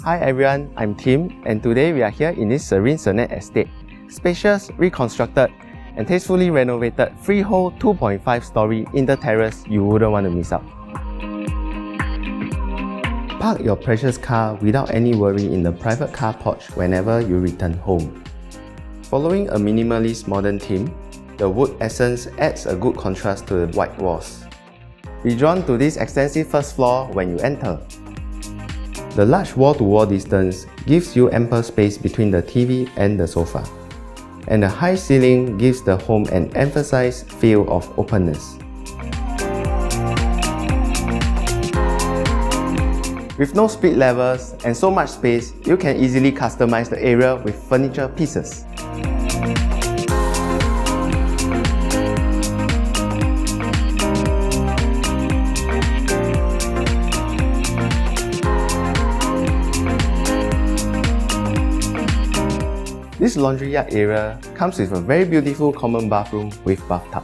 Hi everyone, I'm Tim, and today we are here in this serene Sennett estate. Spacious, reconstructed, and tastefully renovated freehold 2.5-story inter-terrace you wouldn't want to miss out. Park your precious car without any worry in the private car porch whenever you return home. Following a minimalist modern theme, the wood essence adds a good contrast to the white walls. Be drawn to this extensive first floor when you enter. The large wall-to-wall distance gives you ample space between the TV and the sofa. And the high ceiling gives the home an emphasized feel of openness. With no split levels and so much space, you can easily customize the area with furniture pieces. This laundry yard area comes with a very beautiful common bathroom with bathtub.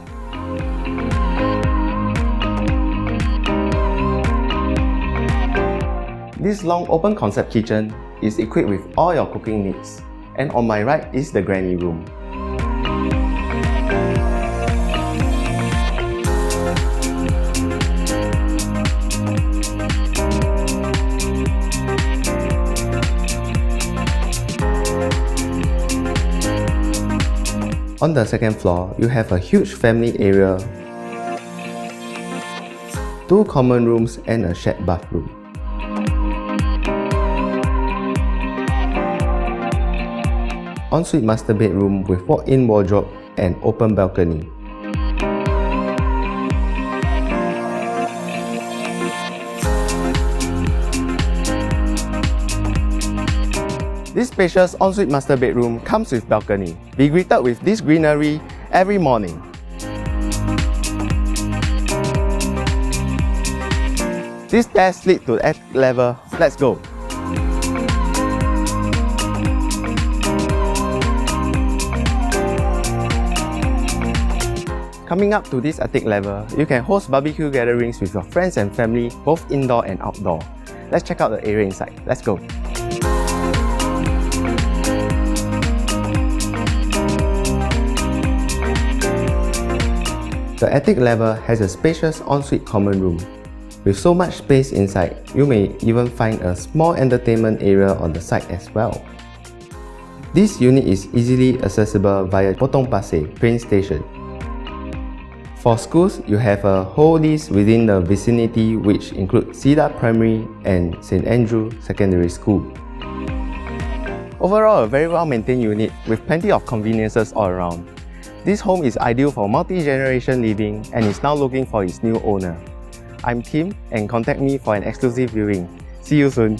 This long open concept kitchen is equipped with all your cooking needs. And on my right is the granny room. On the second floor, you have a huge family area, 2 common rooms and a shared bathroom. Ensuite master bedroom with walk-in wardrobe and open balcony. This spacious ensuite master bedroom comes with balcony. Be greeted with this greenery every morning. These stairs lead to the attic level. Let's go! Coming up to this attic level, you can host barbecue gatherings with your friends and family, both indoor and outdoor. Let's check out the area inside. Let's go! The attic level has a spacious ensuite common room. With so much space inside, you may even find a small entertainment area on the side as well. This unit is easily accessible via Potong Pasir train station. For schools, you have a whole list within the vicinity which include Cedar Primary and St. Andrew Secondary School. Overall, a very well-maintained unit with plenty of conveniences all around. This home is ideal for multi-generation living and is now looking for its new owner. I'm Tim, and contact me for an exclusive viewing. See you soon!